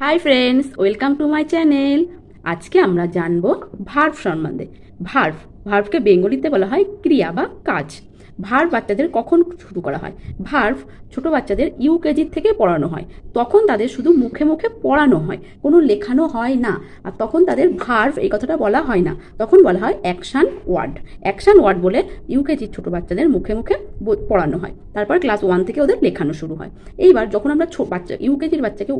Hi friends, welcome to my channel. আজকে আমরা জানবো ভার্ব সম্বন্ধে। ভার্বকে বেঙ্গলিতে বলা হয় ক্রিয়া বা কাজ। ভার্ব বাচ্চাদের কখন শুরু করা হয়? ভার্ব ছোট বাচ্চাদের ইউকেজি থেকে পড়ানো হয়। তখন তাদের শুধু মুখে মুখে পড়ানো হয়, কোনো লেখানো হয় না। আর তখন তাদের ভার্ব এই কথাটা বলা হয় না, তখন বলা হয় অ্যাকশন ওয়ার্ড। অ্যাকশন ওয়ার্ড বলে ইউকেজির ছোট বাচ্চাদের মুখে মুখে পড়ানো হয়, তারপর ক্লাস 1 থেকে ওদের লেখানো শুরু হয়। এইবার যখন আমরা ইউকেজির বাচ্চাকে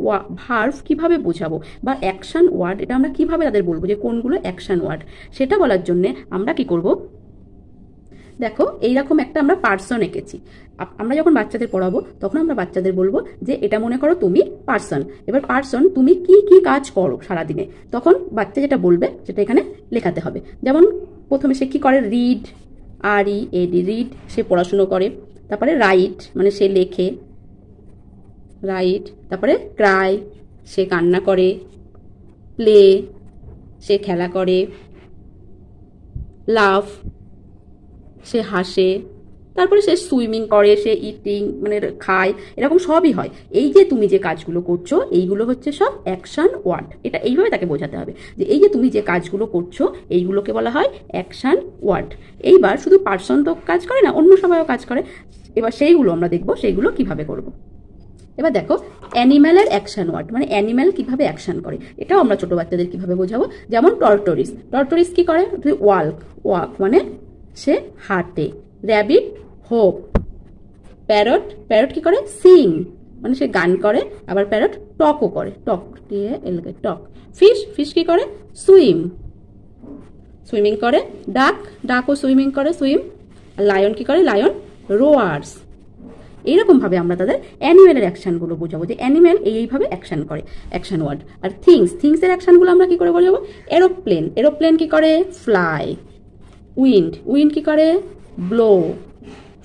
ভার্ব কিভাবে বোঝাবো বা অ্যাকশন ওয়ার্ড এটা আমরা কিভাবে তাদের বলবো যে কোনগুলো অ্যাকশন ওয়ার্ড, সেটা বলার জন্য আমরা কি করব, দেখো এইরকম একটা আমরা পার্সন এঁকেছি। আমরা যখন বাচ্চাদের পড়াবো তখন আমরা বাচ্চাদের বলবো যে এটা মনে করো তুমি পার্সন। এবার পার্সন তুমি কি কি কাজ করো সারাদিনে, তখন বাচ্চা যেটা বলবে সেটা এখানে লেখাতে হবে। যেমন প্রথমে সে কি করে, রিড, READ, রিড, সে পড়াশুনো করে। তারপরে রাইট মানে সে লেখে, রাইট। তারপরে ক্রাই, সে কান্না করে। প্লে, সে খেলা করে। লাভ, সে হাসে। তারপরে সে সুইমিং করে, সে ইটিং মানে খায়, এরকম সবই হয়। এই যে তুমি যে কাজগুলো করছো এইগুলো হচ্ছে সব অ্যাকশন ওয়ার্ড। এটা এইভাবে তাকে বোঝাতে হবে যে এই যে তুমি যে কাজগুলো করছো এইগুলোকে বলা হয় অ্যাকশন ওয়ার্ড। এইবার শুধু পার্সন তো কাজ করে না, অন্য সবাইও কাজ করে। এবার সেইগুলো আমরা দেখবো সেইগুলো কিভাবে করব। এবার দেখো অ্যানিম্যালের অ্যাকশন ওয়ার্ড মানে অ্যানিম্যাল কিভাবে অ্যাকশন করে, এটাও আমরা ছোট বাচ্চাদের কিভাবে বোঝাবো। যেমন টর্টোরিস কি করে, ওয়াক মানে সে হাঁটে। Rabbit hope. প্যারট কি করে, সিং মানে সে গান করে। আবার প্যারট টকও করে, টক ফিশ কি করে, সুইমিং করে। ডাকও সুইমিং করে, সুইম। আর লায়ন কি করে, লায়ন রোয়ার্স। এইরকম ভাবে আমরা তাদের অ্যানিমেলের অ্যাকশনগুলো বোঝাবো যে অ্যানিমেল এইভাবে অ্যাকশন করে, অ্যাকশন ওয়ার্ড। আর থিংসের অ্যাকশনগুলো আমরা কি করে বোঝাবো। এরোপ্লেন কি করে, ফ্লাই। উইন্ড কি করে, blow.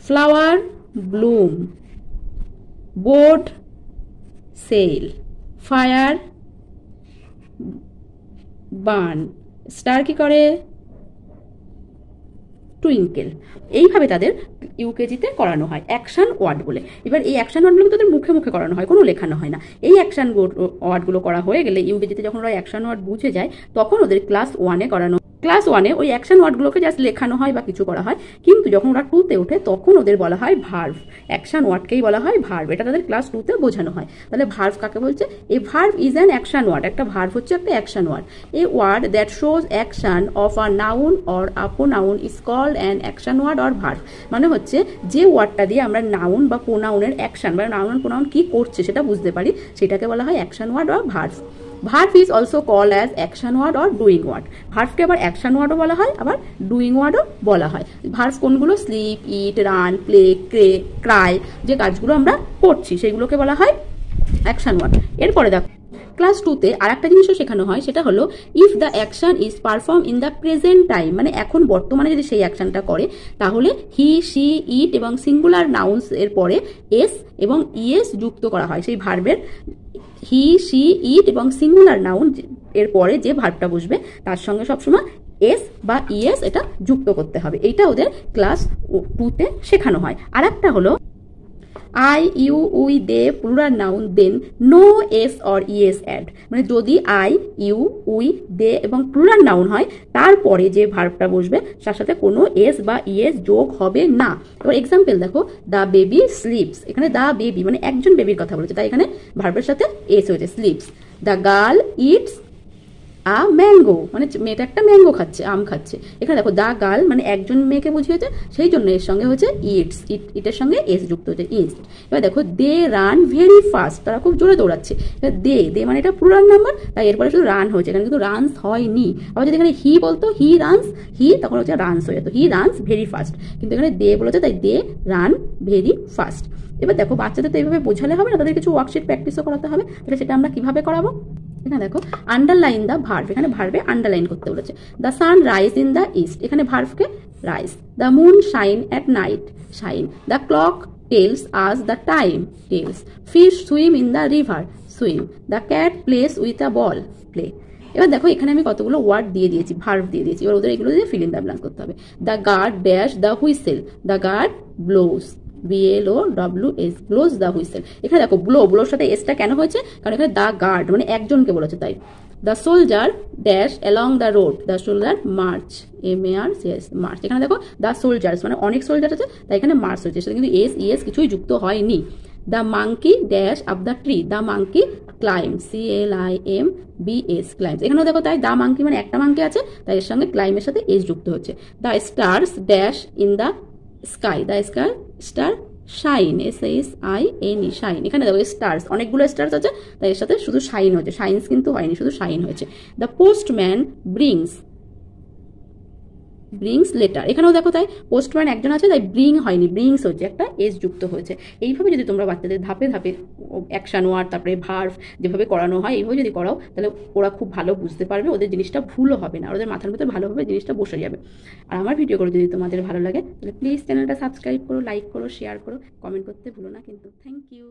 Flower bloom. Boat sail. Fire burn. Star কি করে, টুইঙ্কেল। এইভাবে তাদের ইউকেজিতে করানো হয় অ্যাকশন ওয়ার্ড বলে। এবার এই অ্যাকশন ওয়ার্ডগুলো তাদের মুখে মুখে করানো হয়, কোনো লেখানো হয় না। এই অ্যাকশন ওয়ার্ডগুলো করা হয়ে গেলে ইউকেজিতে যখন ওরা অ্যাকশন ওয়ার্ড বুঝে যায় তখন ওদের ক্লাস 1-এ ওই অ্যাকশন ওয়ার্ডগুলোকে জাস্ট লেখানো হয় বা কিছু করা হয়। কিন্তু যখন ওরা 2-তে ওঠে তখন ওদের বলা হয় ভার্ব। অ্যাকশন ওয়ার্ডকেই বলা হয় ভার্ব। এটা তাদের ক্লাস 2-তে বোঝানো হয়। তাহলে ভার্ব কাকে বলছে, a verb is an action word. একটা ভার্ব হচ্ছে একটা action word. A word that shows action of a noun or a pronoun is called an action word or verb. মানে হচ্ছে যে ওয়ার্ডটা দিয়ে আমরা নাউন বা প্রোনাউনের অ্যাকশন বা নাউন প্রোনাউন কি করছে সেটা বুঝতে পারি, সেটাকে বলা হয় action word or verb. Verb is also call as action word or doing word. ভার্বকে আবার অ্যাকশন ওয়ার্ডও বলা হয়, আবার ডুইং ওয়ার্ডও বলা হয়। ভার্ব কোনগুলো, স্লিপ, ইট, রান, প্লে, ক্রাই, যে কাজগুলো আমরা করছি সেগুলোকে বলা হয় অ্যাকশন ওয়ার্ড। এরপরে দেখো ক্লাস 2-তে আর একটা জিনিসও শেখানো হয়, সেটা হলো if the action is perform in the present time, মানে এখন বর্তমানে যদি সেই অ্যাকশনটা করে তাহলে হি, শি, ইট এবং সিঙ্গুলার নাউন্স এর পরে এস এবং ইএস যুক্ত করা হয়। সেই ভার্বের হি, শি, ইট এবং সিঙ্গুলার নাউন এর পরে যে ভার্বটা বসবে তার সঙ্গে সবসময় এস বা ইএস এটা যুক্ত করতে হবে। এইটা ওদের ক্লাস 2-তে শেখানো হয়। আর একটা হলো I, you, we, they plural noun then no S or ES add, মানে যদি আই, ইউ, উই, দে এবং প্লুরাল নাউন হয় তারপরে যে ভার্বটা বসবে তার সাথে কোনো এস বা ইএস যোগ হবে না। এবার এক্সাম্পল দেখো, দ্য বেবি স্লিপস, এখানে দ্য বেবি মানে একজন বেবির কথা বলেছে, তাই এখানে ভার্বের সাথে এস হয়েছে, sleeps. The girl eats a mango, মানে মেয়েটা একটা ম্যাঙ্গো খাচ্ছে, আম খাচ্ছে। এখানে দেখো দ্য গার্ল মানে একজন মেয়েকে বুঝিয়েছে, সেই জন্য এর সঙ্গে হচ্ছে ইটস, ইটের সঙ্গে এস যুক্ত হচ্ছে, ইটস। এবার দেখো দে রান ভেরি ফাস্ট, তারা খুব জোরে দৌড়াচ্ছে। এবার দে মানে এটা প্লুরাল নাম্বার, তাই এরপরে শুধু রান হয়েছে, এখানে কিন্তু রানস হয়নি। আবার যদি এখানে হি বলতো, হি রানস, তখন হচ্ছে রানস হয়ে যেত, হি রানস ভেরি ফাস্ট। কিন্তু এখানে দে বলেছে তাই দে রান ভেরি ফাস্ট। এবার দেখো বাচ্চাদের তো এইভাবে বোঝালে হবে না, তাদের কিছু ওয়ার্কশিট প্র্যাকটিসও করাতে হবে। তাহলে সেটা আমরা কিভাবে করাবো, এখানে দেখো আন্ডারলাইন দ্য ভার্ব, এখানে ভার্বে আন্ডারলাইন করতে বলেছে। The sun rise in the east, এখানে ভার্বকে rise. The moon shine at night, shine. The clock tells us the time, tells. Fish swim in the river, swim. The cat plays with a ball, play. এবার দেখো এখানে আমি কতগুলো word দিয়ে দিয়েছি, verb দিয়ে দিয়েছি। এবার ওদের এগুলো দিয়ে ফিল ইন দ্য ব্ল্যাঙ্কস করতে হবে। The guard dash the whistle, the guard blows. BLOWS, blows the whistle. এখানে দেখো ব্লোর সাথে এসটা কেন হয়েছে, কারণ এখানে দ্য গার্ড মানে একজনকে বলেছে তাই। The soldier dash along the road, the soldier March, MARCH, March. এখানে দেখো দ্য সোলজার্স মানে অনেক সোলজার আছে, তাই এখানে মার্চ হয়েছে, সেটা কিন্তু ES কিছুই যুক্ত হয়নি। The monkey dash up the tree, the monkey claim, CLIMBS, climbs. এখানেও দেখো তাই দ্য মাঙ্কি মানে একটা মাঙ্কি আছে, তাই এর সঙ্গে ক্লাইমের সাথে এস যুক্ত হচ্ছে। The stars dash in the sky, the star shine, SHINE, shine. এখানে দেখো স্টার্স অনেকগুলো স্টার্স আছে, তাই এর সাথে শুধু শাইন হয়েছে, শাইন্স কিন্তু হয়নি, শুধু শাইন হয়েছে। দ্য পোস্টম্যান ব্রিংস লেটার, এখানেও দেখো তাই পোস্টম্যান একজন আছে, তাই ব্রিং হয়নি, ব্রিংস হচ্ছে, একটা এস যুক্ত হয়েছে। এইভাবে যদি তোমরা বাচ্চাদের ধাপে ধাপে অ্যাকশন ওয়ার্ড তারপরে ভার্ব যেভাবে করানো হয় এইভাবে যদি করাও, তাহলে ওরা খুব ভালো বুঝতে পারবে, ওদের জিনিসটা ভুলও হবে না, ওদের মাথার ভিতরে ভালোভাবে জিনিসটা বসে যাবে। আর আমার ভিডিওগুলো যদি তোমাদের ভালো লাগে তাহলে প্লিজ চ্যানেলটা সাবস্ক্রাইব করো, লাইক করো, শেয়ার করো, কমেন্ট করতে ভুলো না কিন্তু। Thank you.